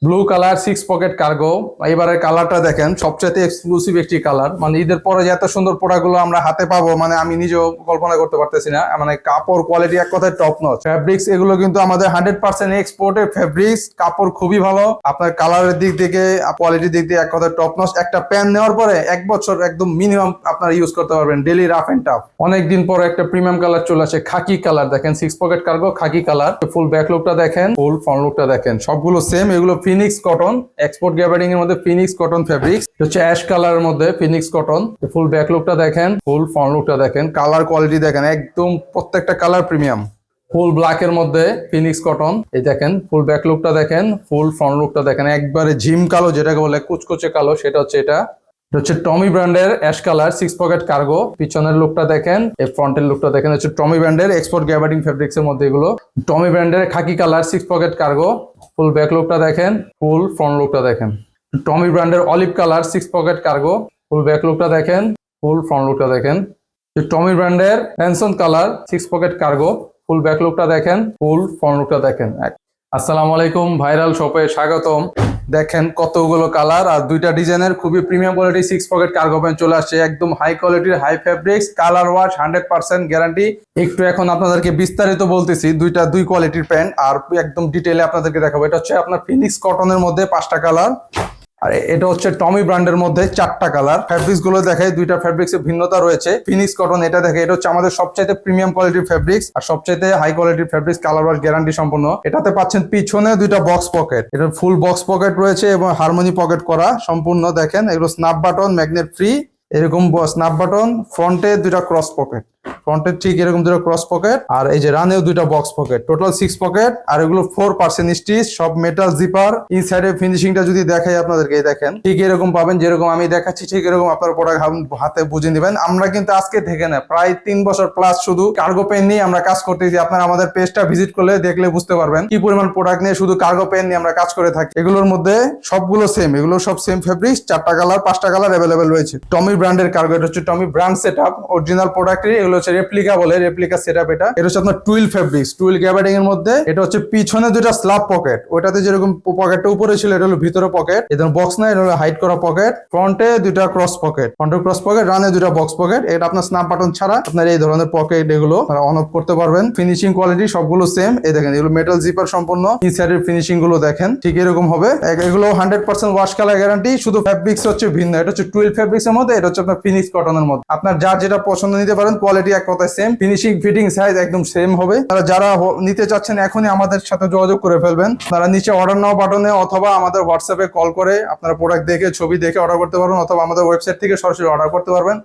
Blue colour 6 pocket cargo. এবারের কালারটা দেখেন, সবচেয়ে এক্সক্লুসিভ একটি কালার। মানে ঈদের পরে যে এত সুন্দর প্রোডাক্টগুলো আমরা হাতে পাবো, মানে আমি নিজেও কল্পনা করতে পারতেছি না। মানে কাপড় কোয়ালিটি এক কথায় টপ নচ। ফ্যাব্রিক্স এগুলো কিন্তু আমাদের 100% এক্সপোর্টের ফ্যাব্রিক্স। কাপড় খুবই ভালো, আপনার কালারের দিক থেকে কোয়ালিটির দিক দিয়ে এক কথায় টপ নচ। একটা প্যান্ট নেওয়ার পরে 1 বছর একদম মিনিমাম আপনারা ইউজ করতে পারবেন, ডেলি রাফ এন্ড টাফ। অনেকদিন পরে একটা প্রিমিয়াম কালার চলে আসে, খাকি কালার। দেখেন 6 পকেট কার্গো খাকি কালার। ফুল ব্যাক লুকটা দেখেন, ফুল ফ্রন্ট লুকটা দেখেন, সবগুলো সেম। এগুলো ফিনিক্স কটন, এক্সপোর্ট গ্যাবার্ডিং এর মধ্যে ফিনিক্স কটন ফেব্রিক্স হচ্ছে অ্যাশ কালারের মধ্যে ফিনিক্স কটন। ফুল ব্যাক লুকটা দেখেন, ফুল ফ্রন্ট লুকটা দেখেন, কালার কোয়ালিটি দেখেন, একদম প্রত্যেকটা কালার প্রিমিয়াম। ফুল ব্ল্যাক এর মধ্যে ফিনিক্স কটন। এই দেখেন ফুল ব্যাক লুকটা দেখেন, ফুল ফ্রন্ট লুকটা দেখেন, একবারে জিম কালো যেটাকে বলে, কুচকুচে কালো, সেটা হচ্ছে এটা। এটা হচ্ছে টমি ব্র্যান্ডের অ্যাশ কালার 6 পকেট কার্গো। পিছনের লুকটা দেখেন, এই ফ্রন্টের লুকটা দেখেন, হচ্ছে টমি ব্র্যান্ডের এক্সপোর্ট গ্যাবার্ডিং ফেব্রিক্স এর মধ্যে এগুলো। টমি ব্র্যান্ডের khaki colour 6 pocket cargo. Full back লুকটা দেখেন, ফুল ফ্রন্ট লুকটা দেখেন। টমি ব্র্যান্ডের olive colour 6 pocket cargo. Full back লুকটা দেখেন, ফুল ফ্রন্ট লুকটা দেখেন। টমি ব্র্যান্ডের হ্যানসন colour 6 pocket cargo. Full back লুকটা দেখেন, ফুল ফ্রন্ট লুকটা দেখেন। আসসালামু আলাইকুম, ভাইরাল শপে স্বাগতম। দেখেন কতগুলো কালার আর দুইটা ডিজাইনের খুবই premium quality 6 pocket cargo pant চলে আসছে, একদম হাই কোয়ালিটির, high fabrics, colour wash 100% guarantee. একটু এখন আপনাদেরকে বিস্তারিত বলতেছি, দুই কোয়ালিটির প্যান্ট আর একদম ডিটেইলে আপনাদেরকে দেখাবো। এটা হচ্ছে আপনার ফিনিক্স কটনের মধ্যে 5টা কালার, আর এটা হচ্ছে টমি ব্র্যান্ডের মধ্যে 4টা কালার। ফ্যাব্রিক্স গুলো দেখায়, দুইটা ফ্যাব্রিক্স এর ভিন্নতা রয়েছে। ফিনিক্স কটন এটা দেখে, এটা হচ্ছে আমাদের সবচাইতে প্রিমিয়াম কোয়ালিটির ফ্যাব্রিক্স আর সবচাইতে হাই কোয়ালিটির ফ্যাব্রিক্স, কালার ওয়াশ গ্যারান্টি সম্পন্ন। এটাতে পাচ্ছেন পিছনে দুইটা বক্স পকেট, এটা ফুল বক্স পকেট রয়েছে এবং হারমোনি পকেট করা সম্পূর্ণ। দেখেন এগুলো স্ন্যাপ বাটন, ম্যাগনেট ফ্রি, এরকম স্ন্যাপ বাটন। ফ্রন্টে দুইটা ক্রস পকেট, ফ্রন্টে ঠিক এরকম দুটো ক্রস পকেট, আর এই যে রানেও দুইটা বক্স পকেট, টোটাল 6 পকেট। আর এগুলো 4% স্টিচ, সব মেটাল জিপার। ইনসাইডের ফিনিশিংটা যদি দেখাই আপনাদেরকে, দেখেন ঠিক এরকম পাবেন, যেরকম আমি দেখাচ্ছি ঠিক এরকম আপনার প্রোডাক্ট হাতে বুঝে নেবেন। আমরা কিন্তু আজকে থেকে না, প্রায় 3 বছর প্লাস শুধু কার্গো পেন নিয়ে আমরা কাজ করতেছি। আপনারা আমাদের পেজটা ভিজিট করলে দেখলে বুঝতে পারবেন কি পরিমাণ প্রোডাক্ট নিয়ে শুধু কার্গো পেন নিয়ে আমরা কাজ করে থাকি। এগুলোর মধ্যে সবগুলো সেম, এগুলো সব সেম ফেব্রিক্স, 4টা কালার 5টা কালার অ্যাভেলেবেল রয়েছে। টমি ব্র্যান্ডের কার্গো, এটা হচ্ছে টমি ব্র্যান্ড সেটআপ, অরিজিনাল প্রোডাক্টের। এগুলো হচ্ছে রেপ্লিকা বলে, রেপ্লিকা সেটআপ। এটা হচ্ছে আপনার টুইল ফেব্রিক্স, টুইল গ্যাবার্ডিং এর মধ্যে। এটা হচ্ছে পিছনে দুটো স্ল্যাব পকেট, ওটাতে যেরকম পকেটটা উপরে ছিল এটা হলো ভিতরে পকেট, এটা বক্স না, এটা হলো হাইড করা পকেট। ফ্রন্টে দুটো ক্রস পকেট, ফ্রন্টে ক্রস পকেট, রানে দুটো বক্স পকেট। এটা আপনার স্ন্যাপ বাটন ছাড়া আপনার এই ধরনের পকেট এগুলো অন অফ করতে পারবেন। ফিনিশিং কোয়ালিটি সবগুলো সেম। এই দেখেন এগুলো মেটাল জিপার সম্পূর্ণ। ইনসাইডের ফিনিশিং গুলো দেখেন ঠিক এরকম হবে। এগুলো 100% ওয়াশ কালার গ্যারান্টি, শুধু ফেব্রিক্স হচ্ছে ভিন্ন। এটা হচ্ছে টুইল ফেব্রিক্স এর মধ্যে, এটা হচ্ছে আপনার ফিনিক্স কটনের মধ্যে। আপনার যার যেটা পছন্দ নিতে পারেন, কোয়ালিটি এক কথায় সেম, ফিনিশিং ফিটিং সাইজ একদম সেম হবে। যারা নিতে চাচ্ছেন এখনই আমাদের সাথে যোগাযোগ করে ফেলবেন। তারা নিচে অর্ডার নাও বাটনে অথবা আমাদের হোয়াটসঅ্যাপে কল করে আপনারা প্রোডাক্ট দেখে, ছবি দেখে অর্ডার করতে পারবেন, অথবা আমাদের ওয়েবসাইট থেকে সরাসরি অর্ডার করতে পারবেন।